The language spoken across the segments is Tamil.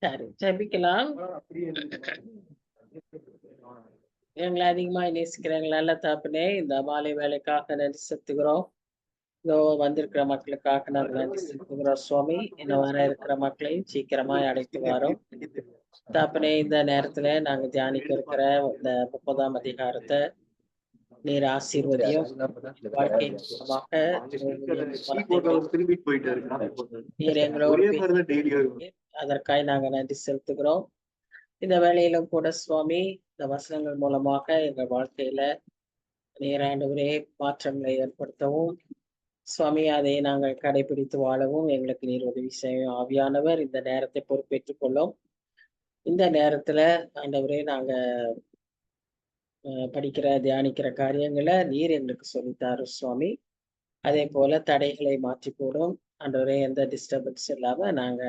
சரி, ஜெபிக்கலாம். எங்களை அதிகமாய் நேசிக்கிற எங்கள் நல்ல தகப்பனே, இந்த மாலை வேலைக்காக நன்றி செலுத்துகிறோம். இதோ வந்திருக்கிற மக்களுக்காக நாங்கள் நன்றி செலுத்துகிறோம் சுவாமி. இன்னும் வர இருக்கிற மக்களையும் சீக்கிரமாய் அழைத்து வரோம். தகப்பனே, இந்த நேரத்துல நாங்க தியானிக்க இருக்கிற இந்த 30ஆம் அதிகாரத்தை நீர் ஆசீர்வதியும். வாழ்க்கையின் மூலமாக நீர் எங்களோடு பேசுகிறீர். அதற்காக நாங்கள் நன்றி செலுத்துகிறோம். இந்த வேளையிலும் கூட சுவாமி, இந்த வசனங்கள் மூலமாக எங்கள் வாழ்க்கையில நீர் ஆண்டவரே மாற்றங்களை ஏற்படுத்தவும் சுவாமி, அதை நாங்கள் கடைபிடித்து வாழவும் எங்களுக்கு நீர் உதவி செய்யும். ஆவியானவர் இந்த நேரத்தை பொறுப்பேற்றுக் கொள்ளும். இந்த நேரத்துல ஆண்டவரே நாங்க படிக்கிற தியானிக்கிற காரியங்களை நீர் எங்களுக்கு சொல்லித்தாரு சுவாமி. அதே போல தடைகளை மாற்றி போடும் ஆண்டவரே, எந்த டிஸ்டர்பன்ஸ் இல்லாம நாங்க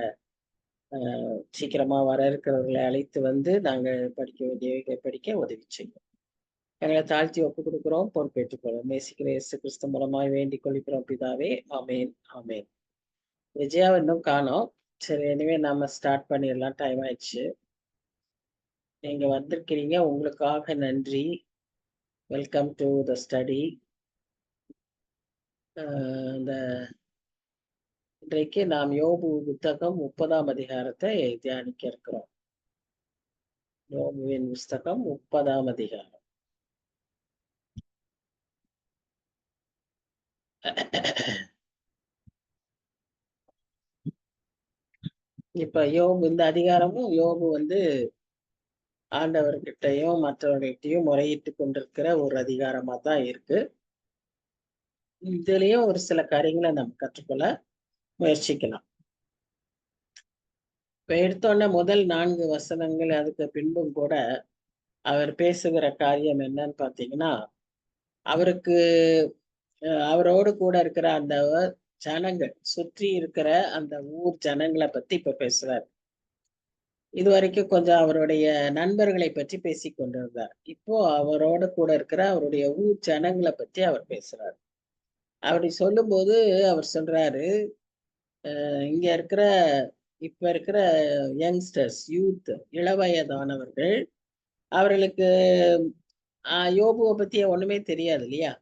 சீக்கிரமா வர இருக்கிறவர்களை அழைத்து வந்து நாங்க படிக்க வேண்டிய படிக்க உதவி செய்யும். எங்களை தாழ்த்தி ஒப்பு கொடுக்கிறோம், பொறுப்பேற்றுக் கொள்ளும். நேசிக்கிற இயேசு கிறிஸ்து மூலமாய் வேண்டிக் கொள்கிறோம் பிதாவே, ஆமேன் ஆமேன். விஜயா இன்னும் காணோம். சரி, எனவே நாம ஸ்டார்ட் பண்ணிடலாம், டைம் ஆயிடுச்சு. நீங்க வந்திருக்கிறீங்க, உங்களுக்காக நன்றி. Welcome to the study. இந்த இன்றைக்கு நாம் யோபு புத்தகம் 30ஆம் அதிகாரத்தை தியானிக்க இருக்கிறோம். யோபுவின் புஸ்தகம் 30ஆம் அதிகாரம். இப்ப யோபு, இந்த அதிகாரமும் யோபு வந்து ஆண்டவர்கிட்டையும் மற்றவர்கிட்டையும் முறையிட்டு கொண்டிருக்கிற ஒரு அதிகாரமா தான் இருக்கு. இதுலயும் ஒரு சில காரியங்களை நம்ம கற்றுக்கொள்ள முயற்சிக்கலாம். இப்ப எடுத்தோன்ன முதல் 4 வசனங்கள், அதுக்கு பின்பும் கூட அவர் பேசுகிற காரியம் என்னன்னு பாத்தீங்கன்னா, அவருக்கு அவரோடு கூட இருக்கிற அந்த ஜனங்கள், சுற்றி இருக்கிற அந்த ஊர் ஜனங்களை பத்தி இப்ப பேசுறார். இதுவரைக்கும் கொஞ்சம் அவருடைய நண்பர்களை பற்றி பேசிக் கொண்டிருந்தார். இப்போ அவரோட கூட இருக்கிற அவருடைய ஊர் ஜனங்களை பற்றி அவர் பேசுறார். அப்படி சொல்லும்போது அவர் சொல்றாரு, இங்க இருக்கிற இப்ப இருக்கிற யங்ஸ்டர்ஸ், யூத், இளவயதானவர்கள், அவர்களுக்கு யோபுவை பத்தி ஒண்ணுமே தெரியாது இல்லையா?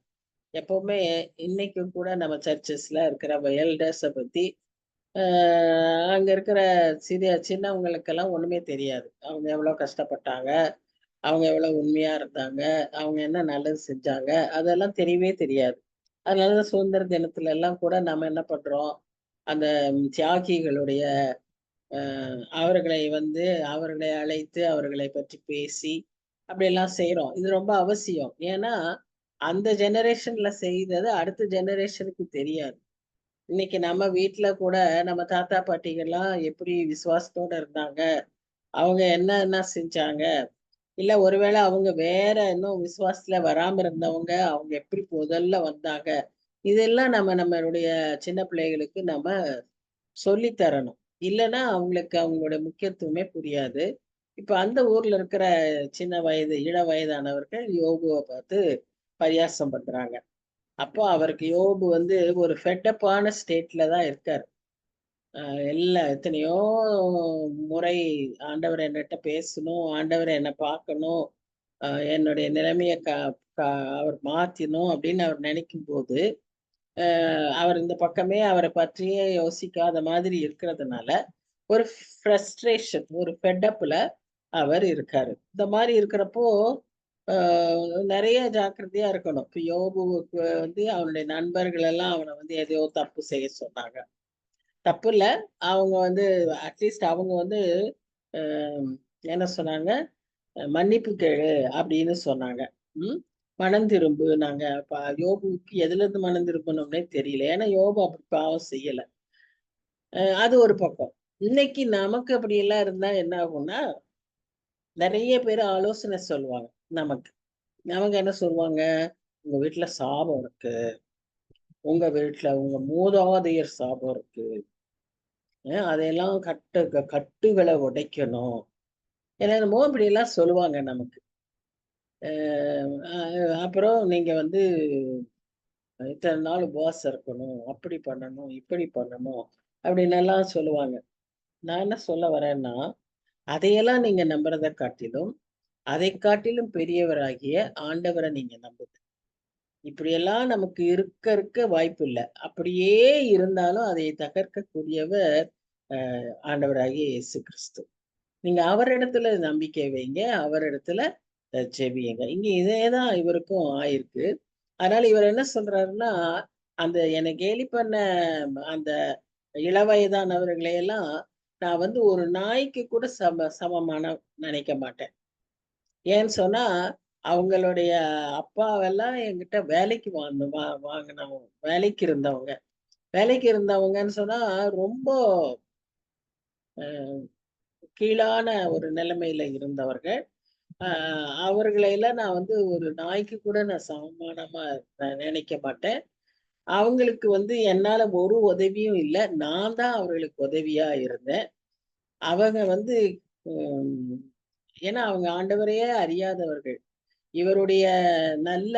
எப்பவுமே இன்னைக்கும் கூட நம்ம சர்ச்சஸ்ல இருக்கிற எல்டர்ஸை பத்தி அங்க இருக்கிற சின்னவங்களுக்கெல்லாம் ஒண்ணுமே தெரியாது. அவங்க எவ்வளவு கஷ்டப்பட்டாங்க, அவங்க எவ்வளவு உண்மையா இருந்தாங்க, அவங்க என்ன நல்லது செஞ்சாங்க, அதெல்லாம் தெரியவே தெரியாது. அதனாலதான் சுதந்திர தினத்துல எல்லாம் கூட நம்ம என்ன பண்றோம், அந்த தியாகிகளுடைய அவர்களை அவர்களை அழைத்து அவர்களை பற்றி பேசி அப்படியெல்லாம் செய்றோம். இது ரொம்ப அவசியம். ஏன்னா அந்த ஜெனரேஷன்ல செய்தது அடுத்த ஜெனரேஷனுக்கு தெரியாது. இன்னைக்கு நம்ம வீட்டுல கூட நம்ம தாத்தா பாட்டிகள்லாம் எப்படி விசுவாசத்தோட இருந்தாங்க, அவங்க என்ன செஞ்சாங்க, இல்ல ஒருவேளை அவங்க வேற இன்னும் விசுவாசத்துல வராம இருந்தவங்க, அவங்க எப்படி முதல்ல வந்தாங்க, இதெல்லாம் நம்மளுடைய சின்ன பிள்ளைகளுக்கு நம்ம சொல்லி தரணும். இல்லைன்னா அவங்களுக்கு அவங்களோட முக்கியத்துவமே புரியாது. இப்ப அந்த ஊர்ல இருக்கிற சின்ன வயது இள வயதானவர்கள் யோபுவை பார்த்து பரியாசம் பண்றாங்க. அப்போ அவருக்கு யோபு ஒரு ஃபெட்டப்பான ஸ்டேட்ல தான் இருக்காரு. எத்தனையோ முறை ஆண்டவர் என்கிட்ட பேசணும், ஆண்டவர் என்ன பார்க்கணும், என்னுடைய நிலைமைய அவர் மாத்தணும் அப்படின்னு அவர் நினைக்கும் போது, அவர் இந்த பக்கமே அவரை பற்றியே யோசிக்காத மாதிரி இருக்கிறதுனால, ஒரு ஃப்ரஸ்ட்ரேஷன், ஒரு ஃபெட்டப்ல அவர் இருக்காரு. இந்த மாதிரி இருக்கிறப்போ, நெறைய ஜாக்கிரதையா இருக்கணும். இப்ப யோபுவுக்கு அவனுடைய நண்பர்கள் எல்லாம் அவன எதையோ தப்பு செய்ய சொன்னாங்க. தப்பு இல்ல. அவங்க அட்லீஸ்ட் அவங்க அ என்ன சொன்னாங்க? மன்னிப்பு கேளு அப்படின்னு சொன்னாங்க. ம். மனம் திரும்பு. யோபுவுக்கு எதுலருந்து மனம் திரும்பணும்னே தெரியல. ஏன்னா யோபு அப்படி பாவம் செய்யல. அது ஒரு பக்கம். இன்னைக்கு நமக்கு அப்படியெல்லாம் இருந்தா என்ன ஆகும்னா, நெறைய பேரு ஆலோசனை சொல்லுவாங்க நமக்கு. அவங்க என்ன சொல்லுவாங்க? உங்க வீட்ல சாபம் இருக்கு. உங்க வீட்ல உங்க மூதாதையர் சாபம் இருக்கு. அதையெல்லாம் கட்டுகள உடைக்கணும். என்னென்னமோ இப்படியெல்லாம் சொல்லுவாங்க நமக்கு. அ அ அப்புறம் நீங்க இத்தன நாள் உபவாசம் இருக்கணும். அப்படி பண்ணணும், இப்படி பண்ணணும் அப்படின்னெல்லாம் சொல்லுவாங்க. நான் என்ன சொல்ல வரேன்னா, அதையெல்லாம் நீங்க நம்புறத காட்டிலும், அதை காட்டிலும் பெரியவராகிய ஆண்டவர நீங்க நம்புங்க. இப்படியெல்லாம் நமக்கு இருக்க வாய்ப்பில்ல. அப்படியே இருந்தாலும் அதை தகர்க்கக்கூடியவர் ஆண்டவராகிய இயேசு கிறிஸ்து. நீங்க அவரிடத்துல நம்பிக்கை வைங்க. அவரிடத்துல ஜெபியுங்க. இங்க இதே தான் இவருக்கும் ஆயிருக்கு. அதனால இவர் என்ன சொல்றாருன்னா, அந்த என்னை கேலி பண்ண அந்த இளவயதானவர்களை எல்லாம் நான் வந்து ஒரு நாய்க்கு கூட சமமான நினைக்க மாட்டேன். ஏன்னு சொன்னா, அவங்களுடைய அப்பாவெல்லாம் என்கிட்ட வேலைக்கு வாங்குனவங்க. வேலைக்கு இருந்தவங்க. வேலைக்கு இருந்தவங்கன்னு சொன்னா, ரொம்ப அ கீழான ஒரு நிலைமையில இருந்தவர்கள். அ அவர்களை எல்லாம் நான் வந்து ஒரு நாய்க்கு கூட நான் சமமானமா நினைக்க மாட்டேன். அவங்களுக்கு வந்து என்னால ஒரு உதவியும் இல்ல. நான் தான் அவர்களுக்கு உதவியா இருந்தேன். அவங்க வந்து ம் ஏன்னா அவங்க ஆண்டவரையே அறியாதவர்கள். இவருடைய நல்ல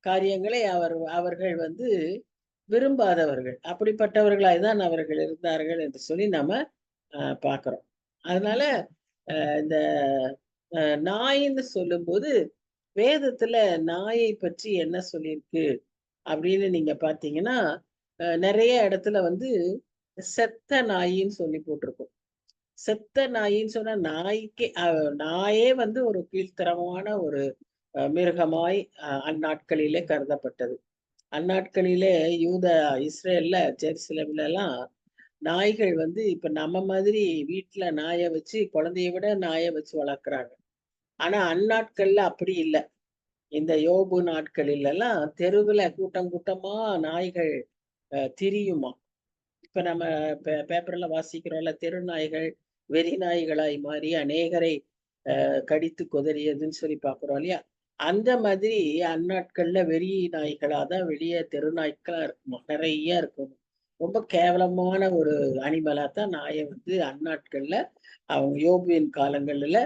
காரியங்களை அவர்கள் வந்து விரும்பாதவர்கள். அப்படிப்பட்டவர்களாய் தான் அவர்கள் இருந்தார்கள் என்று சொல்லி நம்ம பார்க்கிறோம். அதனால இந்த நாயின்னு சொல்லும்போது, வேதத்துல நாயை பற்றி என்ன சொல்லியிருக்கு அப்படின்னு நீங்க பார்த்தீங்கன்னா, நெறைய இடத்துல வந்து செத்த நாயின்னு சொல்லி போட்டிருக்கும். செத்த நாயின்னு சொன்னா நாயே வந்து ஒரு கீழ்த்தரமான ஒரு மிருகமாய் அந்நாட்களிலே கருதப்பட்டது. அந்நாட்களிலே இஸ்ரேல்ல ஜெருசலேம்லலாம் நாய்கள் வந்து இப்ப நம்ம மாதிரி வீட்ல நாய வச்சு குழந்தைய விட நாய வச்சு வளர்க்குறாங்க. ஆனா அந்நாட்கள்ல அப்படி இல்ல. இந்த யோபு நாட்களிலெல்லாம் தெருவுல கூட்டம் கூட்டமா நாய்கள் திரியுமாம். இப்ப நம்ம பேப்பர்ல வாசிக்கிறோம்ல, தெரு நாய்கள் வெறி நாய்களாய் மாறி அநேகரை கடித்து குதறியதுன்னு சொல்லி பார்க்குறோம் இல்லையா? அந்த மாதிரி அந்நாட்கள்ல வெறி நாய்களா தான் வெளிய தெரு நாய்க்களா இருக்குமாம். நெறைய இருக்கும். ரொம்ப கேவலமான ஒரு அனிமலா தான் நாய வந்து அந்நாட்கள்ல அவங்க யோபுவின் காலங்கள்ல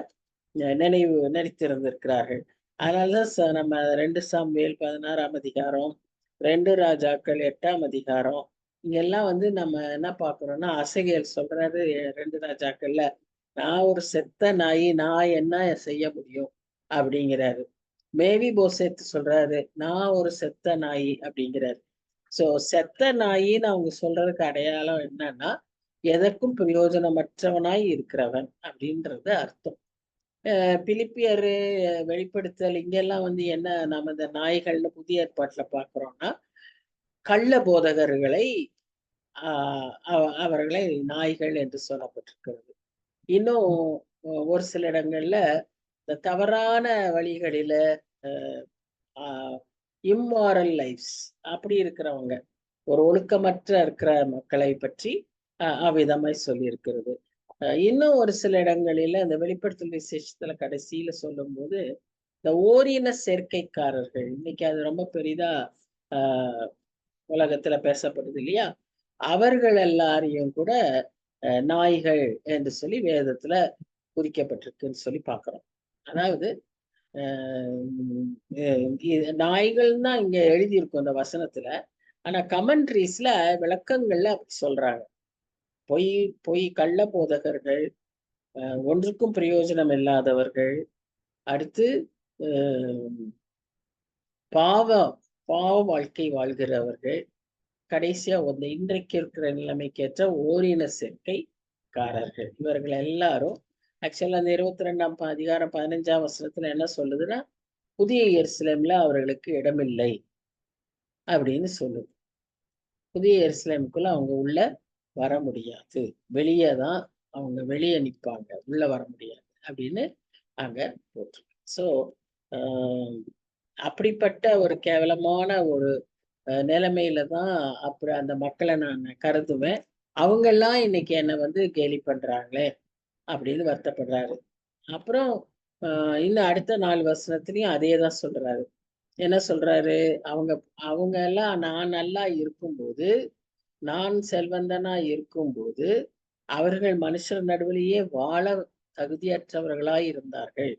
நினைத்திருந்திருக்கிறார்கள். அதனால தான் நம்ம 2 சாமுவேல் 16ஆம் அதிகாரம், 2 ராஜாக்கள் 8ஆம் அதிகாரம், இங்கெல்லாம் வந்து நம்ம என்ன பார்க்குறோம்னா, அசகேல் சொல்றாரு 2 ராஜாக்கள்ல, "நான் ஒரு செத்த நாயி, நான் என்ன செய்ய முடியும்?" அப்படிங்கிறாரு. மேவிபோசேத் சொல்றாரு, "நான் ஒரு செத்த நாயி" அப்படிங்கிறாரு. ஸோ செத்த நாயின்னு அவங்க சொல்றதுக்கு அடையாளம் என்னன்னா, எதற்கும் பிரயோஜனமற்றவனாய் இருக்கிறவன் அப்படின்றது அர்த்தம். பிலிப்பியரு, வெளிப்படுத்தல் இங்கெல்லாம் வந்து என்ன நாம இந்த நாய்கள்னு புதிய ஏற்பாட்டுல பார்க்கிறோம்னா, கள்ள போதகர்களை ஆ அவர்களை நாய்கள் என்று சொல்லப்பட்டிருக்கிறது. இன்னும் ஒரு சில இடங்கள்ல இந்த தவறான வழிகளில அ ஆ இம்மாரல் லைஃப்ஸ் அப்படி இருக்கிறவங்க, ஒரு ஒழுக்கமற்ற இருக்கிற மக்களை பற்றி அவ்விதமாய் சொல்லியிருக்கிறது. இன்னும் ஒரு சில இடங்களில இந்த வெளிப்படுத்தல் விசேஷத்துல கடைசியில சொல்லும்போது, இந்த ஓரின சேர்க்கைக்காரர்கள், இன்னைக்கு அது ரொம்ப பெரிதா ஆ உலகத்துல பேசப்படுது இல்லையா? அவர்கள் எல்லாரையும் கூட நாய்கள் என்று சொல்லி வேதத்துல குறிக்கப்பட்டிருக்குன்னு சொல்லி பார்க்கிறோம். அதாவது அ நாய்கள்ன்னு தான் இங்க எழுதியிருக்கும் அந்த வசனத்துல. ஆனா கமெண்ட்ரீஸ்ல விளக்கங்கள்ல அப்படி சொல்றாங்க. பொய் பொய் கள்ள போதகர்கள், ஒன்றுக்கும் பிரயோஜனம் இல்லாதவர்கள், அடுத்து அ பாவ பாவ வாழ்க்கை வாழ்கிறவர்கள், கடைசியா வந்து இன்றைக்கு இருக்கிற நிலைமைக்கேற்ற ஓரின சேர்க்கைக்காரர்கள். இவர்கள் எல்லாரும் ஆக்சுவலா அந்த 22ஆம் அதிகாரம் 15ஆம் வசனத்துல என்ன சொல்லுதுன்னா, புதிய எருசலேம்ல அவர்களுக்கு இடமில்லை அப்படின்னு சொல்லுது. புதிய எருசலேமுக்குள்ள அவங்க உள்ள வர முடியாது. வெளிய தான் அவங்க வெளிய நிப்பாங்க. உள்ள வர முடியாது. அப்படின்னு அங்க போட்டிருக்கு. ஸோ, அ அப்படிப்பட்ட ஒரு கேவலமான ஒரு நிலைமையில தான் அந்த மக்கள நான் கருதுவேன். அவங்கலாம் இன்னைக்கு என்ன வந்து கேலி பண்றாங்களே! அப்படின்னு வருத்தப்படுறாரு. அப்புறம் அ இன்னும் அடுத்த 4 வசனத்திலயும் அதே தான் சொல்றாரு. என்ன சொல்றாரு? அவங்க அவங்க எல்லாம் நான் நல்லா இருக்கும்போது, நான் செல்வந்தனா இருக்கும்போது, அவர்கள் மனுஷர் நடுவிலேயே வாழ தகுதியற்றவர்களாய் இருந்தார்கள்.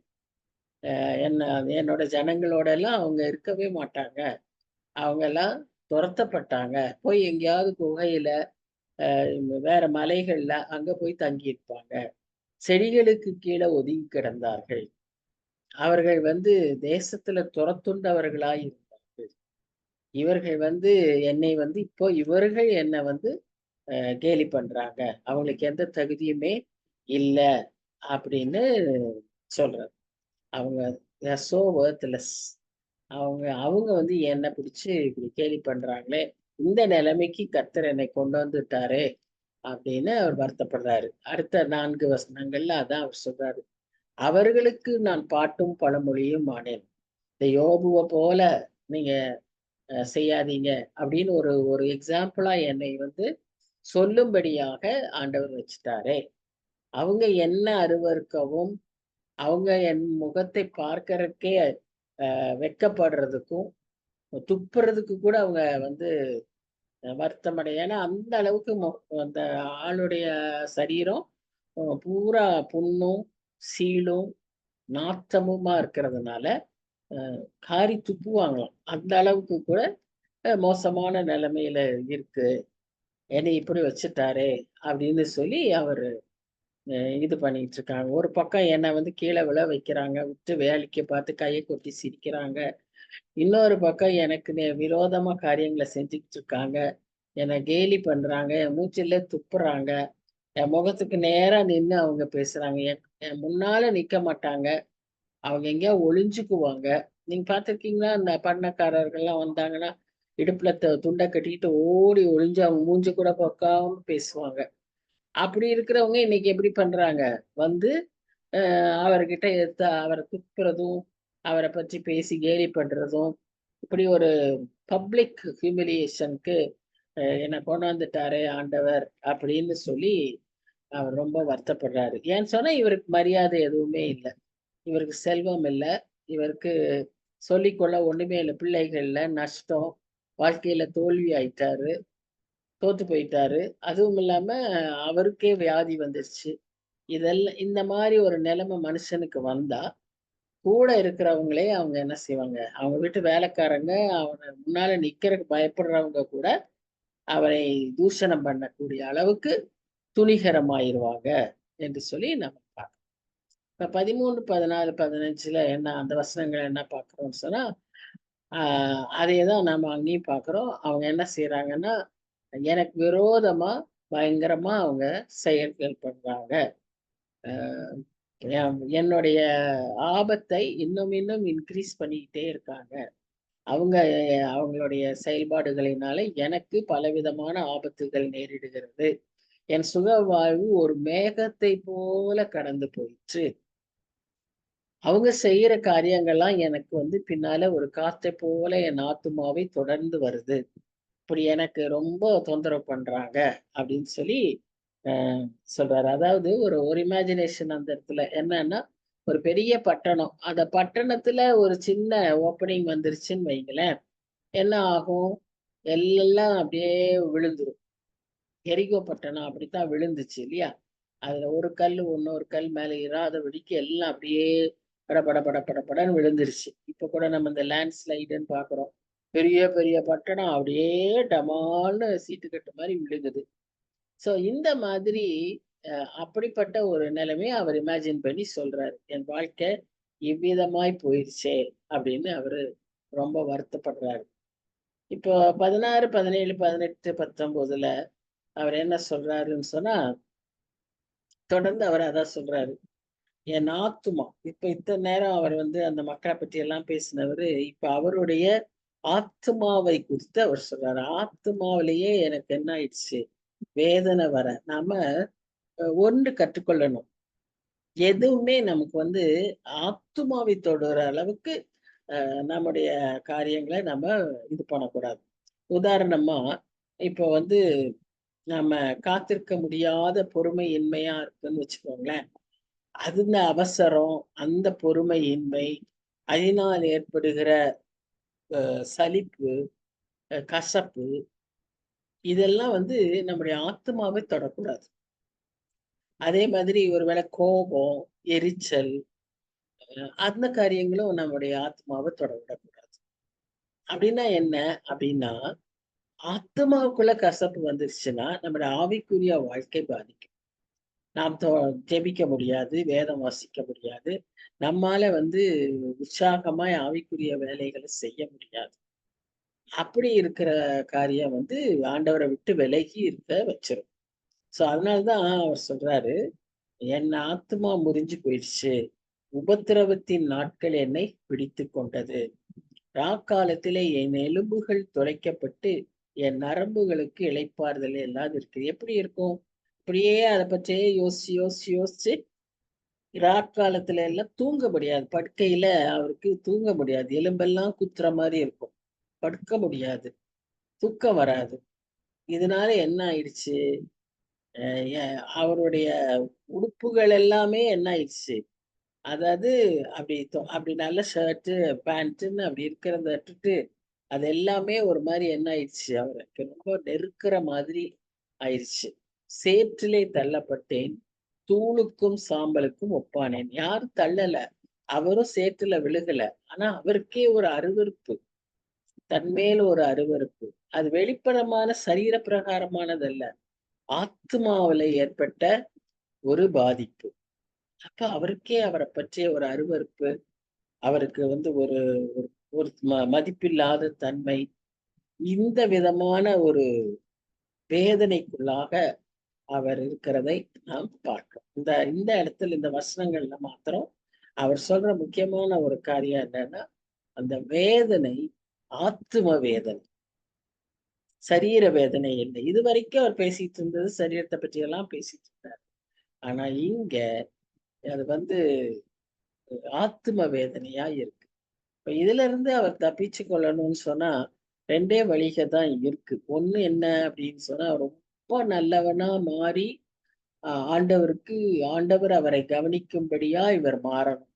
என்ன என்னோட ஜனங்களோட எல்லாம் அவங்க இருக்கவே மாட்டாங்க. அவங்கலாம் துரத்தப்பட்டாங்க. போய் எங்கேயாவது குகையில வேற மலைகள்ல அங்க போய் தங்கியிருப்பாங்க. செடிகளுக்கு கீழே ஒதுங்கி கிடந்தார்கள். அவர்கள் தேசத்துல துரத்துண்டவர்களாய் இருந்தார்கள். இவர்கள் என்னை இப்போ இவர்கள் என்ன கேலி பண்றாங்க. அவங்களுக்கு எந்த தகுதியுமே இல்ல அப்படின்னு சொல்றாரு. அவங்க they are so worthless. அவங்க அவங்க என்ன பிடிச்சு இப்படி கேலி பண்றாங்களே, இந்த நிலைமைக்கு கர்த்தர் என்னை கொண்டு வந்துட்டாரே அப்படின்னு அவர் வருத்தப்படுறாரு. அடுத்த 4 வசனங்கள்ல அதான் அவர் சொல்றாரு. அவர்களுக்கு நான் பாட்டும் பழமொழியும் ஆனேன். இந்த யோபுவ போல நீங்க செய்யாதீங்க அப்படின்னு ஒரு ஒரு எக்ஸாம்பிளா என்னை சொல்லும்படியாக ஆண்டவர் வச்சுட்டாரே. அவங்க என்ன அருவருக்கவும், அவங்க என் முகத்தை பார்க்கறதுக்கே வெட்கப்படுறதுக்கும், துப்புறதுக்கு கூட அவங்க வருத்தமடைய. ஏன்னா அந்த அளவுக்கு அந்த ஆளுடைய சரீரம் பூரா புண்ணும், சீலும், நாற்றமுமா இருக்கிறதுனால காரி துப்புவாங்களாம். அந்த அளவுக்கு கூட மோசமான நிலைமையில இருக்கு. என்னை இப்படி வச்சுட்டாரே அப்படின்னு சொல்லி அவரு இது பண்ணிட்டு இருக்காங்க. ஒரு பக்கம் என்ன கீழே விழ வைக்கிறாங்க. விட்டு வேலைக்கு பார்த்து கையை கொட்டி சிரிக்கிறாங்க. இன்னொரு பக்கம் எனக்கு விரோதமா காரியங்களை செஞ்சுக்கிட்டு இருக்காங்க. என்னை கேலி பண்றாங்க. என் மூச்சிலே துப்புறாங்க. என் முகத்துக்கு நேரா நின்னு அவங்க பேசுறாங்க. என் முன்னால நிக்க மாட்டாங்க. அவங்க எங்கேயா ஒளிஞ்சுக்குவாங்க. நீங்க பார்த்திருக்கீங்களா? அந்த பண்ணக்காரர்கள்லாம் வந்தாங்கன்னா, இடுப்புல துண்டை கட்டிட்டு ஓடி ஒளிஞ்சு அவங்க மூஞ்சி கூட பார்க்காம பேசுவாங்க. அப்படி இருக்கிறவங்க இன்னைக்கு எப்படி பண்றாங்க? வந்து அவர்கிட்ட அவரை துப்புறதும், அவரை பற்றி பேசி கேலி பண்றதும், இப்படி ஒரு பப்ளிக் ஹியூமிலியேஷனுக்கு என்னை கொண்டாந்துட்டாரே ஆண்டவர் அப்படின்னு சொல்லி அவர் ரொம்ப வருத்தப்படுறாரு. ஏன்னு சொன்னா இவருக்கு மரியாதை எதுவுமே இல்லை. இவருக்கு செல்வம் இல்லை. இவருக்கு சொல்லிக்கொள்ள ஒண்ணுமே இல்லை. பிள்ளைகள்ல நஷ்டம், வாழ்க்கையில தோல்வி ஆயிட்டாரு, தோத்து போயிட்டாரு. அதுவும் இல்லாம அவருக்கே வியாதி வந்துருச்சு. இதெல்லாம் இந்த மாதிரி ஒரு நிலைமை மனுஷனுக்கு வந்தா கூட இருக்கிறவங்களே அவங்க என்ன செய்வாங்க? அவங்க வீட்டு வேலைக்காரங்க அவனை முன்னால நிக்கிறதுக்கு பயப்படுறவங்க கூட அவரை தூஷணம் பண்ணக்கூடிய அளவுக்கு துணிகரமாயிருவாங்க என்று சொல்லி நம்ம பார்க்கிறோம். இப்ப 13, 14, 15ல என்ன அந்த வசனங்கள் என்ன பார்க்கிறோம்னு சொன்னா, அதேதான் நாம அங்கேயும் பார்க்கிறோம். அவங்க என்ன செய்யறாங்கன்னா, எனக்கு விரோதமா பயங்கரமா அவங்க செயல்கள் பண்றாங்க. என்னுடைய ஆபத்தை இன்னும் இன்னும் இன்க்ரீஸ் பண்ணிக்கிட்டே இருக்காங்க. அவங்க அவங்களுடைய செயல்பாடுகளினால எனக்கு பலவிதமான ஆபத்துகள் நேரிடுகிறது. என் சுக வாழ்வு ஒரு மேகத்தை போல கடந்து போயிற்று. அவங்க செய்யற காரியங்கள்லாம் எனக்கு பின்னால ஒரு காத்தை போல என் ஆத்துமாவை தொடர்ந்து வருது. இப்படி எனக்கு ரொம்ப தொந்தரவு பண்றாங்க அப்படின்னு சொல்லி சொல்றாரு. அதாவது ஒரு ஒரு இமேஜினேஷன் அந்த இடத்துல என்னன்னா, ஒரு பெரிய பட்டணம். அந்த பட்டணத்துல ஒரு சின்ன ஓப்பனிங் வந்துருச்சுன்னு வைங்களேன், என்ன ஆகும்? எல்லாம் அப்படியே விழுந்துரும். எரிகோ பட்டணம் அப்படித்தான் விழுந்துச்சு இல்லையா? அதுல ஒரு கல் இன்னொரு கல் மேல இராதபடிக்கு எல்லாம் அப்படியே பட பட பட பட படன்னு விழுந்துருச்சு. இப்ப கூட நம்ம இந்த லேண்ட் ஸ்லைடுன்னு பாக்குறோம். பெரிய பெரிய பட்டணம் அப்படியே டமால்னு சீட்டுக்கட்டு மாதிரி விழுகுது. சோ இந்த மாதிரி அப்படிப்பட்ட ஒரு நிலைமையை அவர் இமேஜின் பண்ணி சொல்றாரு. என் வாழ்க்கை இவ்விதமாய் போயிடுச்சே அப்படின்னு அவரு ரொம்ப வருத்தப்படுறாரு. இப்போ 16, 17, 18, 19ல அவர் என்ன சொல்றாருன்னு சொன்னா, தொடர்ந்து அவர் அதான் சொல்றாரு. என் ஆத்துமா இப்ப இத்தனை நேரம் அவர் அந்த மக்களை பற்றி எல்லாம் பேசினவரு, இப்ப அவருடைய ஆத்மாவை குறித்து அவர் சொல்றாரு. ஆத்மாவிலேயே எனக்கு என்ன ஆயிடுச்சு? வேதனை வர. நாம ஒன்று கற்றுக்கொள்ளணும். எதுவுமே நமக்கு ஆத்துமாவை தொடுற அளவுக்கு நம்முடைய காரியங்களை நம்ம இது பண்ணக்கூடாது. உதாரணமா இப்போ நம்ம காத்திருக்க முடியாத பொறுமையின்மையா இருக்குன்னு வச்சுக்கோங்களேன். அந்த அவசரம், அந்த பொறுமையின்மை, அதனால் ஏற்படுகிற சலிப்பு, கசப்பு, இதெல்லாம் நம்முடைய ஆத்மாவை தொடக்கூடாது. அதே மாதிரி ஒருவேளை கோபம், எரிச்சல், அந்த காரியங்களும் நம்முடைய ஆத்மாவை தொடவிடக்கூடாது. அப்படின்னா என்ன? அப்படின்னா ஆத்மாவுக்குள்ள கசப்பு வந்துருச்சுன்னா, நம்முடைய ஆவிக்குரிய வாழ்க்கை பாதிக்கும். நாம் ஜெபிக்க முடியாது, வேதம் வாசிக்க முடியாது. நம்மால உற்சாகமாய் ஆவிக்குரிய வேலைகள செய்ய முடியாது. அப்படி இருக்கிற காரியம் ஆண்டவர விட்டு விலகி இருக்க வச்சிரும். அதனால தான் அவர் சொல்றாரு, "என் ஆத்துமா முறிஞ்சு போயிடுச்சு. உபத்திரவத்தின் நாட்கள் என்னை பிடித்துக் கொண்டது. ராக்காலத்திலே என் எலும்புகள் துளைக்கப்பட்டு, என் நரம்புகளுக்கு இளைப்பாறுதல் இல்லாது இருக்கு." எப்படி இருக்கும்? இப்படியே அத பற்றியே யோசிச்சு, யோசிச்சு, யோசிச்சு ராக்காலத்துல எல்லாம் தூங்க முடியாது. படுக்கையில அவருக்கு தூங்க முடியாது. எலும்பெல்லாம் குத்துற மாரி இருக்கும். படுக்க முடியாது. தூக்கம் வராது. இதனால என்ன ஆயிடுச்சு? அ எ அவருடைய உடுப்புகள் எல்லாமே என்ன ஆயிடுச்சு? அதாவது அப்படி நல்ல ஷர்ட்டு, பேண்ட்டுன்னு அப்படி இருக்கிறத விட்டுட்டு, அது எல்லாமே ஒரு மாரி என்ன ஆயிடுச்சு? அவருக்கு ரொம்ப நெருக்குற மாதிரி ஆயிருச்சு. "சேற்றிலே தள்ளப்பட்டேன். தூளுக்கும் சாம்பலுக்கும் ஒப்பானேன்." யாரும் தள்ளல. அவரும் சேற்றுல விழுகல. ஆனா அவருக்கே ஒரு அருவருப்பு. தன்மேல் ஒரு அருவருப்பு. அது வெளிப்புறமான சரீர பிரகாரமானதல்ல. ஆத்துமாவில ஏற்பட்ட ஒரு பாதிப்பு. அப்ப அவருக்கே அவரைப் பற்றிய ஒரு அருவருப்பு. அவருக்கு ஒரு ஒரு ஒரு மதிப்பில்லாத தன்மை. இந்த விதமான ஒரு வேதனைக்குள்ளாக அவர் இருக்கிறதை நாம் பார்க்கிறோம். இந்த இந்த இடத்துல இந்த வசனங்கள்ல மாத்திரம் அவர் சொல்ற முக்கியமான ஒரு காரியம் என்னன்னா, அந்த வேதனை ஆத்தும வேதனை. சரீர வேதனை இல்லை. இதுவரைக்கும் அவர் பேசிட்டு இருந்தது சரீரத்த பற்றி எல்லாம் பேசிட்டு இருந்தார். ஆனா இங்க அது ஆத்தும வேதனையா இருக்கு. இப்ப இதுல இருந்து அவர் தப்பிச்சு கொள்ளணும்னு சொன்னா 2டே வழிக தான் இருக்கு. ஒண்ணு என்ன அப்படின்னு சொன்னா, ரொம்ப நல்லவனா மாறி ஆண்டவருக்கு ஆண்டவர் அவரை கவனிக்கும்படியா இவர் மாறணும்.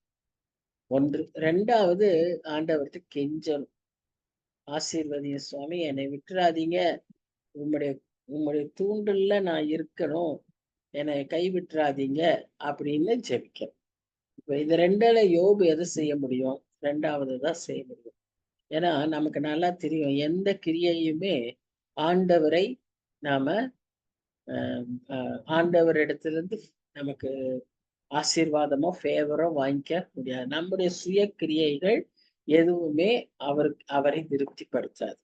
1. 2வது ஆண்டவர்ட்ட கெஞ்சணும். ஆசீர்வதியும் சுவாமி, என்னை விட்டுறாதீங்க. உம்முடைய உம்முடைய தூண்டல்ல நான் இருக்கணும். என்னை கைவிட்டுறாதீங்க அப்படின்னு ஜெபிக்கணும். இப்ப இது 2ல யோபு எது செய்ய முடியும்? 2வது தான் செய்ய முடியும். ஏன்னா நமக்கு நல்லா தெரியும். எந்த கிரியையுமே ஆண்டவரை நாம அ அ ஆண்டவரிடத்திலிருந்து நமக்கு ஆசீர்வாதமோ, ஃபேவரோ வாங்கிக்க முடியாது. நம்முடைய சுய கிரியைகள் எதுவுமே அவரை திருப்திப்படுத்தாது.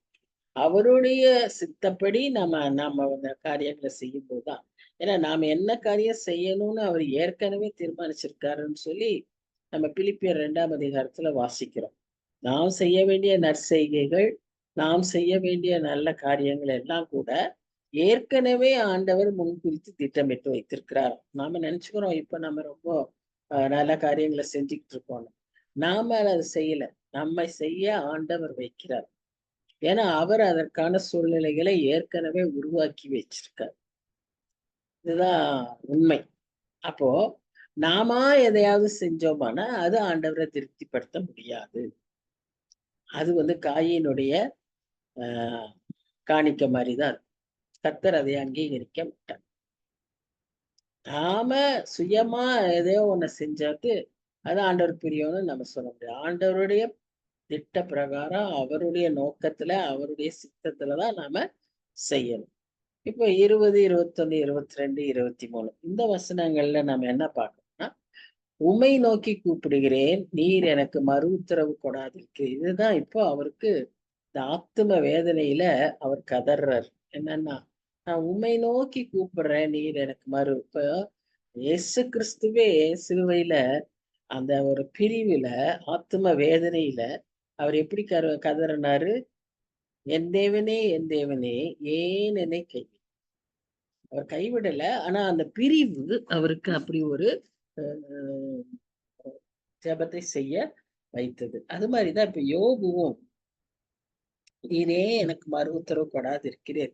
அவருடைய சித்தப்படி நம்ம நாம அந்த காரியங்கள செய்யும்போது தான். ஏன்னா நாம என்ன காரியம் செய்யணும்னு அவர் ஏற்கனவே தீர்மானிச்சிருக்காருன்னு சொல்லி, நம்ம பிலிப்பியர் 2ஆம் அதிகாரத்துல வாசிக்கிறோம். நாம் செய்ய வேண்டிய நற்செய்கைகள், நாம் செய்ய வேண்டிய நல்ல காரியங்கள் எல்லாம் கூட ஏற்கனவே ஆண்டவர் முன்குறித்து திட்டமிட்டு வைத்திருக்கிறார். நாம நினைச்சுக்கிறோம், இப்ப நம்ம ரொம்ப நல்ல காரியங்கள செஞ்சுகிட்டு இருக்கோம்னு. நாம அத செய்யல. நம்மை செய்ய ஆண்டவர் வைக்கிறார். ஏன்னா, அவர் அதற்கான சூழ்நிலைகளை ஏற்கனவே உருவாக்கி வச்சிருக்கார். இதுதான் உண்மை. அப்போ நாமா எதையாவது செஞ்சோமானா, அது ஆண்டவர திருப்திப்படுத்த முடியாது. அது காயினுடைய அ காணிக்க மாரி தான் இருக்கும். கர்த்தர் அதை அங்கீகரிக்க மாட்டார். நாம சுயமா எதையோ ஒண்ண செஞ்சாட்டு, அது ஆண்டவருக்கு பிரியம்னு நம்ம சொல்ல முடியாது. ஆண்டவருடைய திட்ட பிரகாரம், அவருடைய நோக்கத்துல, அவருடைய சித்தத்துல தான் நாம செய்யணும். இப்போ 20, 21, 22, 23 இந்த வசனங்கள்ல நம்ம என்ன பார்க்கணும்னா, உம்மை நோக்கி கூப்பிடுகிறேன், நீர் எனக்கு மறு உத்தரவு கொடாதிருக்கு. இதுதான் இப்போ அவருக்கு இந்த ஆத்தும வேதனையில அவர் கதர்றார். என்னன்னா, நான் உம்மை நோக்கி கூப்பிடுறேன், நீர் எனக்கு இப்ப இயேசு கிறிஸ்துவே சிலுவையில அந்த ஒரு பிரிவுல, ஆத்தும வேதனையில அவர் எப்படி கதறினாரு? என் தேவனே, ஏன் என்னை அவர் கைவிடல. ஆனா அந்த பிரிவு அவருக்கு அப்படி ஒரு அ ஜெபத்தை செய்ய வைத்தது. அது மாரி தான் இப்ப யோபுவும், "நீரே எனக்கு மறு உத்தரவு கொடாதிருக்கிறீர்.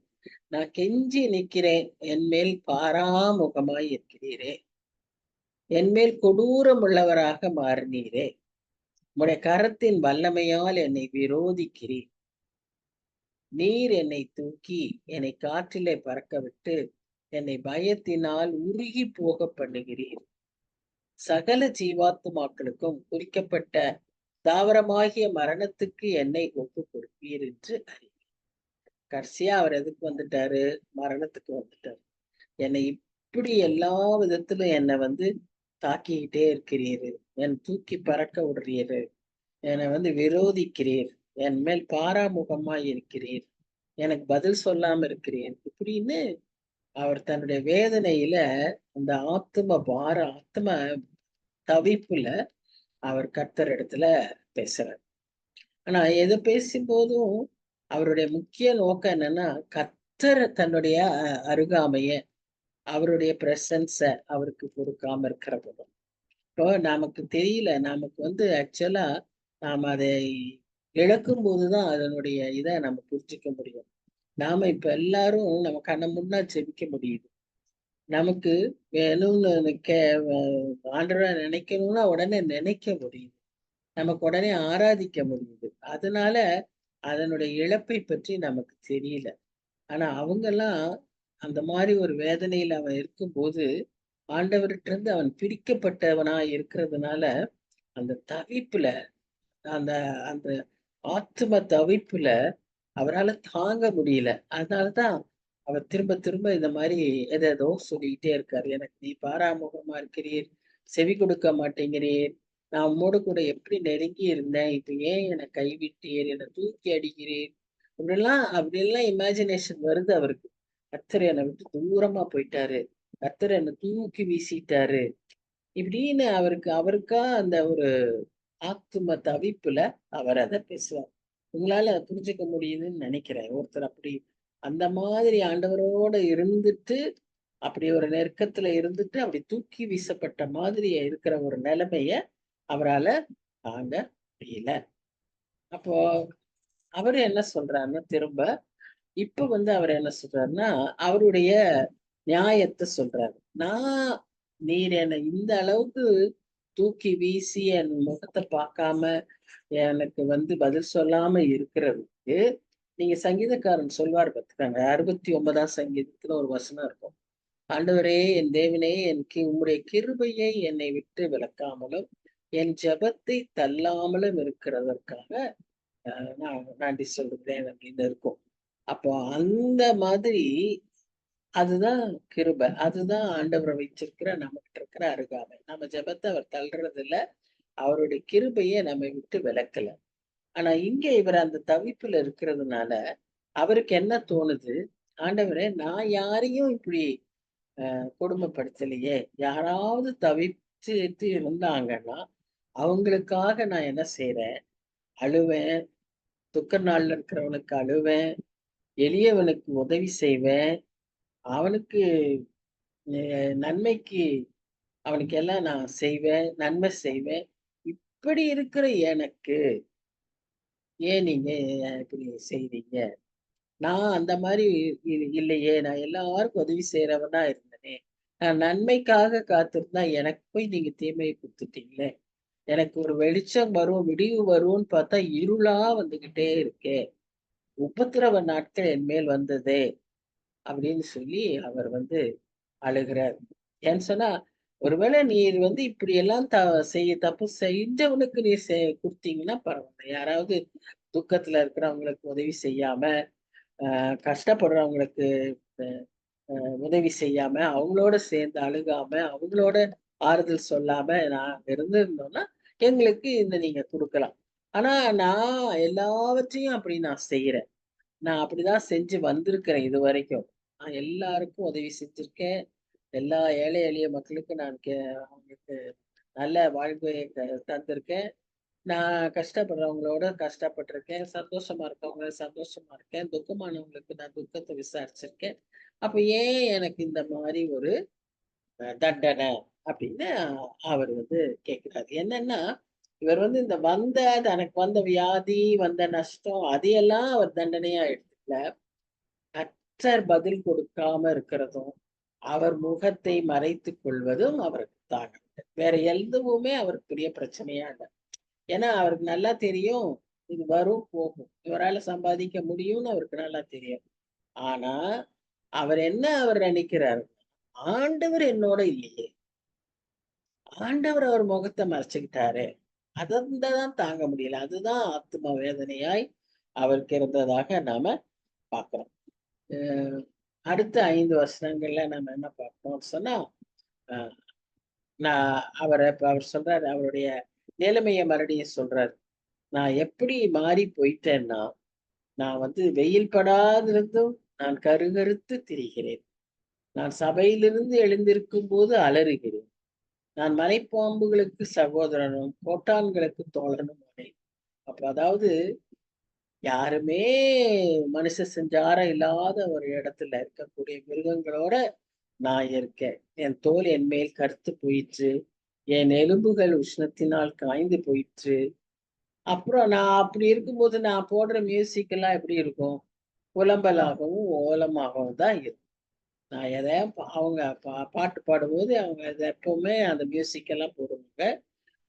நான் கெஞ்சி நிற்கிறேன். என்மேல் பாராமுகமாய் இருக்கிறீரே. என்மேல் கொடூரம் உள்ளவராக மாறினீரே. உம்முடைய கரத்தின் வல்லமையால் என்னை விரோதிக்கிறீர். நீர் என்னை தூக்கி என்னை காற்றிலே பறக்கவிட்டு, என்னை பயத்தினால் உருகிப் போகப் பண்ணுகிறீர். சகல ஜீவாத்துமாக்களுக்கும் குறிக்கப்பட்ட தாவரமாகிய மரணத்துக்கு என்னை ஒப்புக் கொடுப்பீர் என்று அறிவேன்." கடைசியா அவர் எதுக்கு வந்துட்டாரு? மரணத்துக்கு வந்துட்டாரு. என்னை இப்படி எல்லா விதத்திலும் என்னை வந்து தாக்கிக்கிட்டே இருக்கிறீரு. என் தூக்கி பறக்க விடுறீரு. என்னை வந்து விரோதிக்கிறீர். என் மேல் பாராமுகமாய் இருக்கிறீர். எனக்கு பதில் சொல்லாம இருக்கிறீர். இப்படின்னு அவர் தன்னுடைய வேதனையில அந்த ஆத்ம தவிப்புல அவர் கர்த்தர் இடத்துல பேசுறார். ஆனா எது பேசும்போதும் அவருடைய முக்கிய நோக்கம் என்னன்னா, கர்த்தர் தன்னுடைய அருகாமைய, அவருடைய பிரசன்ஸ அவருக்கு கொடுக்காம இருக்கிறது. இப்போ நமக்கு தெரியல. நமக்கு வந்து ஆக்சுவலா நாம அதை இழக்கும் போதுதான் அதனுடைய இதை நம்ம புரிஞ்சுக்க முடியும். நாம இப்ப எல்லாரும் நம்ம கண்ண முன்னா ஜெபிக்க முடியுது. நமக்கு வேணும்னு ஆண்டவரை நினைக்கணும்னா உடனே நினைக்க முடியுது. நமக்கு உடனே ஆராதிக்க முடியுது. அதனால அதனுடைய இழப்பை பற்றி நமக்கு தெரியல. ஆனா அவங்கெல்லாம் அந்த மாதிரி ஒரு வேதனையில அவன் இருக்கும்போது ஆண்டவர்கிட்ட இருந்து அவன் பிரிக்கப்பட்டவனா இருக்கிறதுனால அந்த தவிப்புல அந்த அந்த ஆத்தும தவிப்புல அவரால தாங்க முடியல. அதனாலதான் அவர் திரும்ப திரும்ப இந்த மாதிரி எதேதோ சொல்லிக்கிட்டே இருக்காரு. எனக்கு நீ பாராமுகமா இருக்கிறீர், செவி கொடுக்க மாட்டேங்கிறீர், நான் உம்மோடு கூட எப்படி நெருங்கி இருந்தேன், இப்ப ஏன் என்னை கைவிட்டீர், என்னை தூக்கி அடிக்கிறீர், அப்படியெல்லாம் இமேஜினேஷன் வருது அவருக்கு. கர்த்தர் என்னை விட்டு தூரமா போயிட்டாரு, கர்த்தர் என்னை தூக்கி வீசிட்டாரு, இப்படின்னு அவருக்கா அந்த ஒரு ஆத்தும தவிப்புல அவர் அதை பேசுவார். உங்களால அதை புரிஞ்சுக்க முடியுதுன்னு நினைக்கிறேன். ஒருத்தர் அப்படி அந்த மாதிரி ஆண்டவரோட இருந்துட்டு அப்படி ஒரு நெருக்கத்துல இருந்துட்டு அப்படி தூக்கி வீசப்பட்ட மாதிரி இருக்கிற ஒரு நிலைமைய அவரால தாங்க முடியல. அப்போ அவரு என்ன சொல்றாருன்னா திரும்ப இப்ப வந்து அவர் என்ன சொல்றாருன்னா அவருடைய நியாயத்தை சொல்றாரு. நீர் என்னை இந்த அளவுக்கு தூக்கி வீசி என் முகத்தை பார்க்காம எனக்கு வந்து பதில் சொல்லாம இருக்கிறதுக்கு நீங்க சங்கீதக்காரன் சொல்வார் பார்த்துக்காங்க. 69ஆம் சங்கீதத்துல ஒரு வசனம் இருக்கும். ஆண்டவரே என் தேவனே உம்முடைய கிருபையை என்னை விட்டு விலக்காமலும் என் ஜெபத்தை தள்ளாமலும் இருக்கிறதற்காக நான் நன்றி சொல்றேன் அப்படின்னு இருக்கும். அப்போ அந்த மாதிரி அதுதான் கிருபை. அதுதான் ஆண்டவர் வச்சிருக்கிற நம்மகிட்ட இருக்கிற அருகாமை. நம்ம ஜெபத்தை அவர் தள்ளுறது இல்ல. அவருடைய கிருபையை நம்மை விட்டு விலக்கல. ஆனா இங்க இவர் அந்த தவிப்புல இருக்கிறதுனால அவருக்கு என்ன தோணுது? ஆண்டவரே நான் யாரையும் இப்படி கொடுமைப்படுத்தலையே. யாராவது தவிச்சுட்டு இருந்தாங்கன்னா அவங்களுக்காக நான் என்ன செய்யறேன்? அழுவேன். துக்க நாள்ல இருக்கிறவனுக்கு அழுவேன். எளியவனுக்கு உதவி செய்வேன். அவனுக்கு நன்மைக்கு அவனுக்கு எல்லாம் நான் செய்வேன், நன்மை செய்வேன். இப்படி இருக்கிற எனக்கு ஏன் நீங்க இப்படி செய்றீங்க? நான் அந்த மாதிரி இல்லையே. நான் எல்லாருக்கும் உதவி செய்யறவனா இருந்தேனே. நான் நன்மைக்காக காத்திருந்தா எனக்கு போய் நீங்க தீமையை கொடுத்துட்டீங்களே. எனக்கு ஒரு வெளிச்சம் வரும், விடிவு வரும்னு பார்த்தா இருளா வந்துகிட்டே இருக்கே. உபத்திரவ நாட்கள் என் மேல் வந்ததே அப்படின்னு சொல்லி அவர் வந்து அழுகிறார். ஏன்னு சொன்னா ஒருவேளை நீர் வந்து இப்படி எல்லாம் தப்பு செஞ்சவனுக்கு நீர் கொடுத்தீங்கன்னா பரவாயில்ல. யாராவது துக்கத்துல இருக்கிறவங்களுக்கு உதவி செய்யாம கஷ்டப்படுறவங்களுக்கு உதவி செய்யாம அவங்களோட சேர்ந்து அழுகாம அவங்களோட ஆறுதல் சொல்லாம நான் இருந்திருந்தோம்னா எங்களுக்கு இந்த நீங்க கொடுக்கலாம். ஆனா நான் எல்லாவற்றையும் அப்படி நான் செய்யறேன். நான் அப்படிதான் செஞ்சு வந்திருக்கிறேன் இது வரைக்கும். நான் எல்லாருக்கும் உதவி செஞ்சிருக்கேன். எல்லா ஏழை எளிய மக்களுக்கு நான் அவங்களுக்கு நல்ல வாழ்க்கையை தந்திருக்கேன். நான் கஷ்டப்படுறவங்களோட கஷ்டப்பட்டிருக்கேன். சந்தோஷமா இருக்கவங்க சந்தோஷமா இருக்கேன். துக்கமானவங்களுக்கு நான் துக்கத்தை விசாரிச்சிருக்கேன். அப்ப ஏன் எனக்கு இந்த மாதிரி ஒரு தண்டனை அப்படின்னு அவர் வந்து கேட்கிறாரு. என்னன்னா இவர் வந்து இந்த தனக்கு வந்த வியாதி, வந்த நஷ்டம் அதையெல்லாம் அவர் தண்டனையா எடுத்துக்கல. கர்த்தர் பதில் கொடுக்காம இருக்கிறதும், அவர் முகத்தை மறைத்துக் கொள்வதும் அவருக்கு தாங்க. வேற எதுவுமே அவருக்கு பெரிய பிரச்சனையா இல்லை. ஏன்னா அவருக்கு நல்லா தெரியும் இது வரும் போகும். இவரால சம்பாதிக்க முடியும்னு அவருக்கு நல்லா தெரியும். ஆனா அவர் நினைக்கிறாரு, ஆண்டவர் என்னோட இல்லையே. ஆண்டவர் அவர் முகத்தை மறைச்சுக்கிட்டாரு. அதான் தாங்க முடியல. அதுதான் ஆத்ம வேதனையாய் அவருக்கு இருந்ததாக நாம பார்க்கிறோம். அடுத்த 5 வசனங்கள்ல நம்ம என்ன பார்க்கணும்னு சொன்னா, அஹ் நான் அவர் சொல்றாரு, அவருடைய நிலைமைய மறுபடியும் சொல்றாரு. நான் எப்படி மாறி போயிட்டேன்னா, நான் வந்து வெயில் படாதிருந்தும் நான் கருகருத்து திரிகிறேன். நான் சபையிலிருந்து எழுந்திருக்கும் போது அலறுகிறேன். நான் மலைப்பாம்புகளுக்கு சகோதரனும், கோட்டான்களுக்கு தோழனும் ஆனேன். அப்ப அதாவது யாருமே மனுஷ செஞ்சாரம் இல்லாத ஒரு இடத்துல இருக்கக்கூடிய மிருகங்களோட நான் இருக்கேன். என் தோல் என் மேல் கருத்து போயிற்று. என் எலும்புகள் உஷ்ணத்தினால் காய்ந்து போயிற்று. அப்புறம் நான் அப்படி இருக்கும்போது நான் போடுற மியூசிக் எல்லாம் எப்படி இருக்கும்? புலம்பலாகவும், ஓலமாகவும் தான் இருக்கும். நான் எதையும் அவங்க பாட்டு பாடும்போது அவங்க அத எப்பவுமே அந்த மியூசிக் எல்லாம் போடுவாங்க.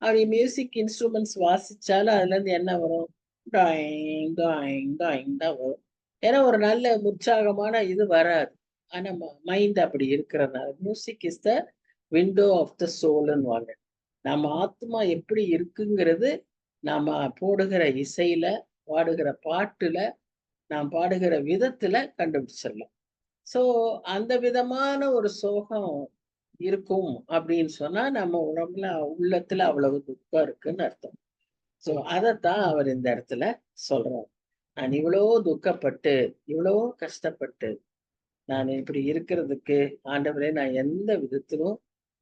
அப்படி மியூசிக் இன்ஸ்ட்ருமெண்ட்ஸ் வாசிச்சாலும் அதுலேருந்து என்ன வரும்? டாயிங், டாயிங், டாயிங் தான் வரும். ஏன்னா ஒரு நல்ல உற்சாகமான இது வராது. ஆனா மைண்ட் அப்படி இருக்கிறதுனால music is the window of the சோல்ன்னுவாங்க. நம்ம ஆத்மா எப்படி இருக்குங்கிறது நாம போடுகிற இசையில, பாடுகிற பாட்டுல, நாம் பாடுகிற விதத்துல கண்டுபிடிச்சிடலாம். ஸோ அந்த விதமான ஒரு சோகம் இருக்கும் அப்படின்னு சொன்னா, நம்ம உடம்புல உள்ளத்துல அவ்வளவு துக்கம் இருக்குன்னு அர்த்தம். ஸோ அதத்தான் அவர் இந்த இடத்துல சொல்றார். நான் இவ்வளோ துக்கப்பட்டு, இவ்வளோ கஷ்டப்பட்டு, நான் இப்படி இருக்கிறதுக்கு ஆண்டவரே நான் எந்த விதத்திலும்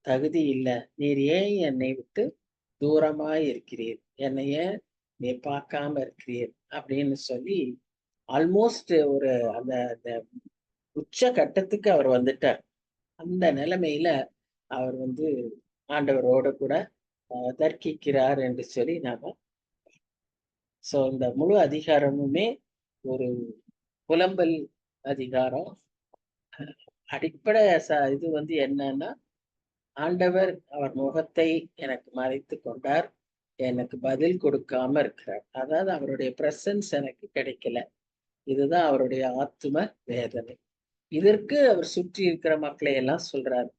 தகுதி இல்ல. நீர் ஏன் என்னை விட்டு தூரமாய் இருக்கிறீர்? என்னை ஏன் நீர் பார்க்காம இருக்கிறீர்? அப்படின்னு சொல்லி ஆல்மோஸ்ட் ஒரு அந்த அந்த உச்ச கட்டத்துக்கு அவர் வந்துட்டார். அந்த நிலைமையில அவர் வந்து ஆண்டவரோட கூட தர்க்கிக்கிறார் என்று சொல்லி நாம இந்த முழு அதிகாரமுமே ஒரு புலம்பல் அதிகாரம். அடிப்படை இது வந்து என்னன்னா, ஆண்டவர் அவர் முகத்தை எனக்கு மறைத்து கொண்டார். எனக்கு பதில் கொடுக்காம இருக்கிறார். அதாவது அவருடைய பிரசன்ஸ் எனக்கு கிடைக்கல. இதுதான் அவருடைய ஆத்தும வேதனை. இதற்கு அவர் சுற்றி இருக்கிற மக்களை எல்லாம் சொல்றாரு.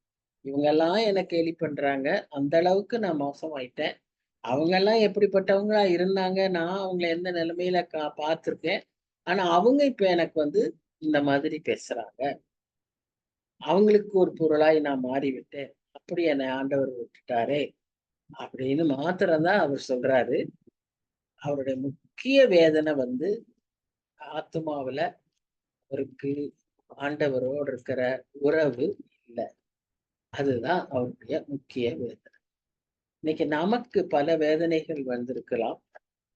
இவங்க எல்லாம் என்ன கேலி பண்றாங்க. அந்த அளவுக்கு நான் மோசமாயிட்டேன். அவங்க எல்லாம் எப்படிப்பட்டவங்களா இருந்தாங்க. நான் அவங்கள எந்த நிலைமையில பார்த்திருக்கேன். ஆனா அவங்க இப்ப எனக்கு வந்து இந்த மாதிரி பேசுறாங்க. அவங்களுக்கு ஒரு பொருளாய் நான் மாறிவிட்டேன். அப்படி என்னை ஆண்டவர் விட்டுட்டாரே அப்படின்னு மாத்திரம்தான் அவர் சொல்றாரு. அவருடைய முக்கிய வேதனை வந்து ஆத்மாவுல அவருக்கு ஆண்டவரோடு இருக்கிற உறவு இல்லை. அதுதான் அவருடைய முக்கிய வேதனை. இன்னைக்கு நமக்கு பல வேதனைகள் வந்திருக்கலாம்.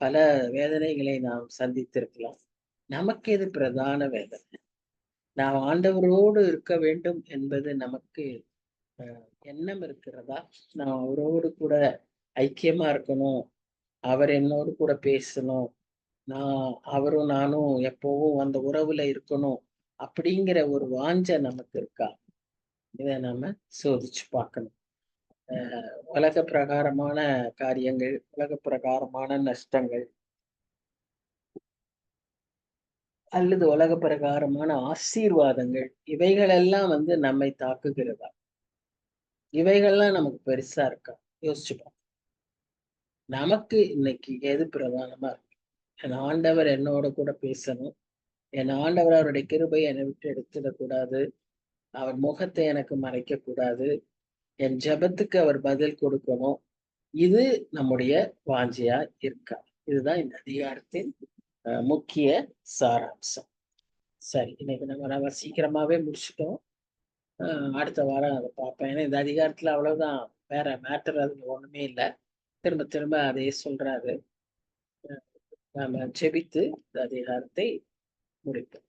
பல வேதனைகளை நாம் சந்தித்திருக்கலாம். நமக்கு எது பிரதான வேதனை? நாம் ஆண்டவரோடு இருக்க வேண்டும் என்பது நமக்கு எண்ணம் இருக்கிறதா? நான் அவரோடு கூட ஐக்கியமா இருக்கணும். அவர் என்னோடு கூட பேசணும். நான் அவரும் நானும் எப்பவும் அந்த உறவுல இருக்கணும். அப்படிங்கிற ஒரு வாஞ்சை நமக்கு இருக்கா? இதை நாம சோதிச்சு பார்க்கணும். உலக பிரகாரமான காரியங்கள், உலக பிரகாரமான நஷ்டங்கள் அல்லது உலக பிரகாரமான ஆசீர்வாதங்கள் இவைகளெல்லாம் வந்து நம்மை தாக்குகிறதா? இவைகள்லாம் நமக்கு பெருசா இருக்கா? யோசிச்சுப்போம். நமக்கு இன்னைக்கு எது பிரதானமா இருக்கு? என் ஆண்டவர் என்னோட கூட பேசணும். என் ஆண்டவர் அவருடைய கிருபை என்னை விட்டு எடுத்துடக்கூடாது. அவர் முகத்தை எனக்கு மறைக்க கூடாது. என் ஜெபத்துக்கு அவர் பதில் கொடுக்கணும். இது நம்முடைய வாஞ்சியா இருக்கா? இதுதான் இந்த அதிகாரத்தின் முக்கிய சாராம்சம். சரி, இன்னைக்கு நம்ம சீக்கிரமாவே முடிச்சுட்டோம். அடுத்த வாரம் அதை பார்ப்பேன். ஏன்னா இந்த அதிகாரத்துல அவ்வளவுதான், வேற மேட்டர் அதுல ஒண்ணுமே இல்லை. திரும்ப திரும்ப அதையே சொல்றாரு. நாம ஜெபித்து இந்த அதிகாரத்தை முடிப்போம்.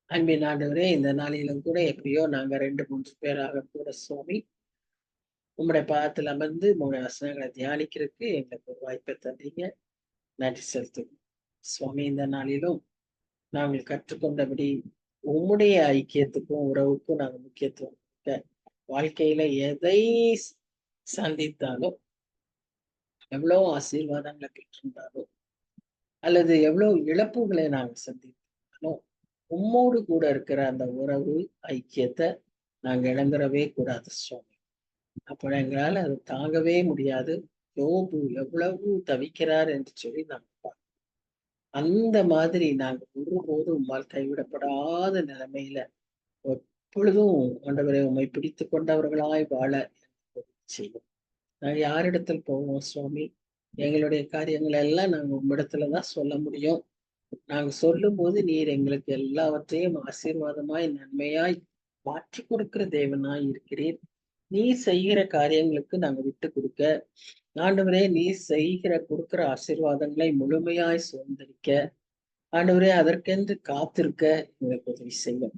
அன்பின் ஆண்டவரே, இந்த நாளிலும் கூட எப்படியோ நாங்க 2-3 பேராக கூட சுவாமி உங்களுடைய பாதத்தில் அமர்ந்து உங்களுடைய வசனங்களை தியானிக்கிறதுக்கு எங்களுக்கு ஒரு வாய்ப்பை தந்தீங்க. நன்றி செலுத்துவோம் சுவாமி. இந்த நாளிலும் நாங்கள் கற்றுக்கொண்டபடி உம்முடைய ஐக்கியத்துக்கும் உறவுக்கும் நாங்கள் முக்கியத்துவம் வாழ்க்கையில எதை சந்தித்தாலும், எவ்வளவு ஆசீர்வாதங்களை பெற்றிருந்தாலும் அல்லது எவ்வளவு இழப்புகளை நாங்கள் சந்தித்தாலும் உம்மோடு கூட இருக்கிற அந்த உறவு ஐக்கியத்தை நாங்கள் இழந்துடவே கூடாது சுவாமி. அப்ப எங்களால் அது தாங்கவே முடியாது. யோபு எவ்வளவு தவிக்கிறார் என்று சொல்லி நாங்கள் அந்த மாதிரி நாங்க ஒருபோதும் உம்மால் கைவிடப்படாத நிலைமையில எப்பொழுதும் ஆண்டவரை உம்மை பிடித்து கொண்டவர்களாய் வாழ செய்யும். நாங்க யாரிடத்தில் போவோம் சுவாமி? எங்களுடைய காரியங்களை எல்லாம் நாங்க உம்மிடத்துலதான் சொல்ல முடியும். நாங்க சொல்லும் போது நீர் எங்களுக்கு எல்லாவற்றையும் ஆசீர்வாதமாய் நன்மையாய் மாற்றி கொடுக்கிற தேவனாய் இருக்கிறீர். நீ செய்கிற காரியங்களுக்கு நாங்க விட்டு கொடுக்க, ஆண்டவரே நீ செய்கிற கொடுக்கிற ஆசீர்வாதங்களை முழுமையாய் சுதந்திரிக்க, ஆண்டவரே அதற்கென்று காத்திருக்க எங்களுக்கு உதவி செய்யும்.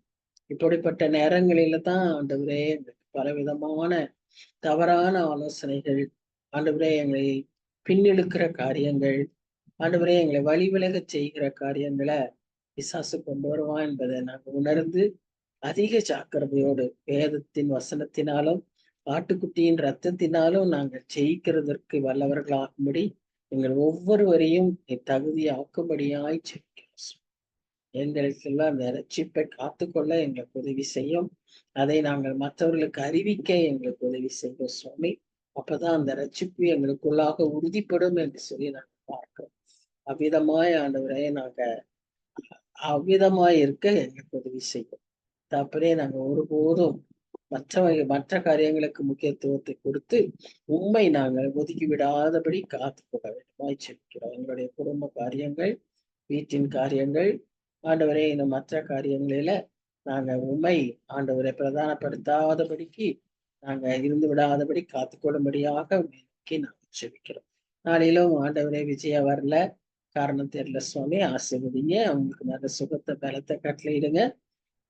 இப்படிப்பட்ட நேரங்களில தான் ஆண்டவரே எங்களுக்கு பலவிதமான தவறான ஆலோசனைகள், ஆண்டவரே எங்களை பின்னிழுக்கிற காரியங்கள், ஆண்டவரே எங்களை வழி விலக செய்கிற காரியங்களை பிசாசு கொண்டு வருவான் என்பதை நாங்கள் உணர்ந்து அதிக ஜாக்கிரதையோடு வேதத்தின் வசனத்தினாலும் ஆட்டுக்குட்டியின் ரத்தத்தினாலும் நாங்கள் ஜெயிக்கிறதற்கு வல்லவர்களாகும்படி எங்கள் ஒவ்வொருவரையும் தகுதியாக்கும்படியாய் ஜெயிக்கிறோம். எங்களுக்கெல்லாம் அந்த ரட்சிப்பை காத்துக்கொள்ள எங்களுக்கு உதவி செய்யும். அதை நாங்கள் மற்றவர்களுக்கு அறிவிக்க எங்களுக்கு உதவி செய்யும் சுவாமி. அப்பதான் அந்த ரட்சிப்பு எங்களுக்குள்ளாக உறுதிப்படும் என்று சொல்லி நாங்கள் பார்க்கிறோம். அவ்விதமாய் ஆண்டவரே நாங்க அவ்விதமாய் இருக்க எங்களுக்கு உதவி செய்யும். தப்பரே நாங்க ஒருபோதும் மற்ற காரியங்களுக்கு முக்கியத்துவத்தை கொடுத்து உண்மை நாங்கள் ஒதுக்கி விடாதபடி காத்துக்கொள்ள வேண்டுமாய் செல்கிறோம். எங்களுடைய குடும்ப காரியங்கள், வீட்டின் காரியங்கள், ஆண்டவரே இந்த மற்ற காரியங்களில நாங்க உண்மை ஆண்டவரை பிரதானப்படுத்தாதபடிக்கு நாங்க இருந்து விடாதபடி காத்துக்கொள்ளும்படியாக நோக்கி நாங்கள் செபிக்கிறோம். நாளிலும் ஆண்டவரே விஜயா வரல, காரணம் தெரியல சுவாமி, ஆசீர்வதிங்க. அவங்களுக்கு நல்ல சுகத்தை பலத்தை கட்டளையிடுங்க.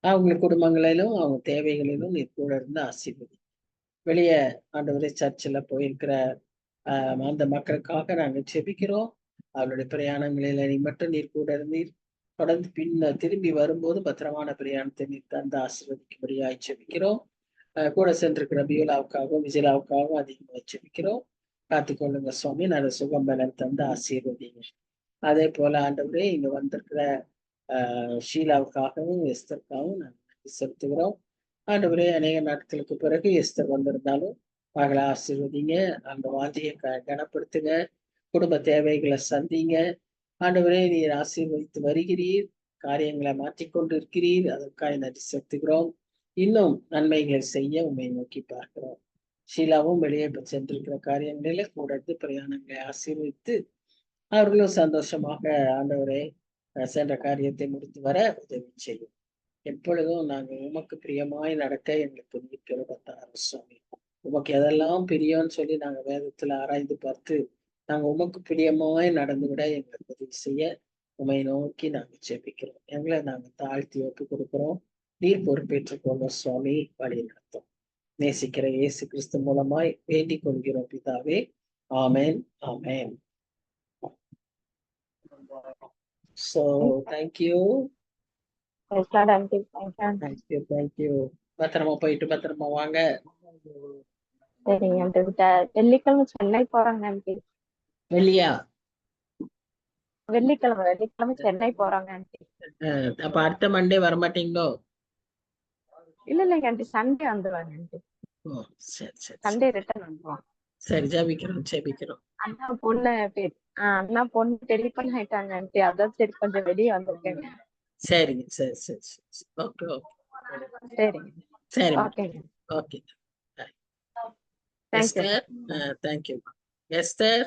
அவங்க குடும்பங்களிலும் அவங்க தேவைகளிலும் நீர் கூட இருந்து ஆசீர்வதி. வெளியே ஆண்டவரே சர்ச்சில் போயிருக்கிற அந்த மக்களுக்காக நாங்கள் செபிக்கிறோம். அவருடைய பிரயாணங்களில் நீ மட்டும் நீர் கூட இருந்தீர். தொடர்ந்து திரும்பி வரும்போது பத்திரமான பிரயாணத்தை நீர் தந்து ஆசீர்வதிக்கும்படியாய் செபிக்கிறோம். கூட சென்றிருக்கிற பியூலாவுக்காகவும் விஜயலாவுக்காகவும் அதிகமாக செபிக்கிறோம். காத்துக்கொள்ளுங்க சுவாமி, நல்ல சுகம் பலன் தந்து ஆசீர்வதிங்க. அதே போல ஆண்டவரே இங்க வந்திருக்கிற ஷீலாவுக்காகவும் எஸ்தருக்காகவும் நாங்கள் செலுத்துகிறோம். ஆண்டவரே அநேக நாட்களுக்கு பிறகு எஸ்தர் வந்திருந்தாலும் மகளை ஆசீர்வதிங்க. அந்த வாஞ்சியை கனப்படுத்துங்க. குடும்ப தேவைகளை சந்திங்க. ஆண்டவரே நீர் ஆசீர்வதித்து வருகிறீர், காரியங்களை மாற்றிக்கொண்டு இருக்கிறீர். அதற்காக நன்றி செலுத்துகிறோம். இன்னும் நன்மைகள் செய்ய உண்மை நோக்கி பார்க்கிறோம். ஷீலாவும் வெளியே சென்றிருக்கிற காரியங்களில கூட இருந்து பிரயாணங்களை ஆசீர்வித்து அவர்களும் சந்தோஷமாக ஆண்டவரை சென்ற காரியத்தை முடித்து வர உதவி செய்யும். எப்பொழுதும் நாங்கள் உமக்கு பிரியமாய் நடக்க எங்களுக்கு நீர் சுவாமி. உமக்கு எதெல்லாம் பிரியம்னு சொல்லி நாங்க வேதத்துல ஆராய்ந்து பார்த்து நாங்க உமக்கு பிரியமாய் நடந்து விட எங்களுக்கு உதவி செய்ய உமை நோக்கி நாங்க ஜெபிக்கிறோம். எங்களை நாங்க தாழ்த்தி ஒப்பு கொடுக்கிறோம். நீர் பொறுப்பேற்றுக் கொள்ளும் சுவாமி, வழி நடத்தும். நேசிக்கிற இயேசு கிறிஸ்து மூலமாய் வேண்டிக் கொள்கிறோம் பிதாவே. ஆமேன், ஆமேன். So thank you. Thank you. பத்திரமா போயிட்டு பத்திரமா வாங்க. சரிங்க. வெள்ளிக்கிழமை சென்னை போறாங்க ஆண்டி. வெள்ளிக்கிழமை சென்னை போறாங்க ஆண்டி. அப்ப அடுத்த மண்டே வரமாட்டீங்களோ? இல்லைங்க ஆண்டி, சண்டே வந்துருவாங்க ஆண்டி. சரி சரி, சண்டே ரிட்டர்ன் வந்துருவாங்க. சரி, ஜெபிக்கிறோம். அண்ணா பொண்ணு டெலிபோன் ஆயிட்டாங்க ஆண்டி. அதான் சரி கொஞ்சம் வெளியே வந்திருக்கேங்க. சரிங்க, சரி சரி சரி, ஓகே ஓகே, சரிங்க, சரி, ஓகேங்க, ஓகே. Esther, thank you. எஸ்தர்.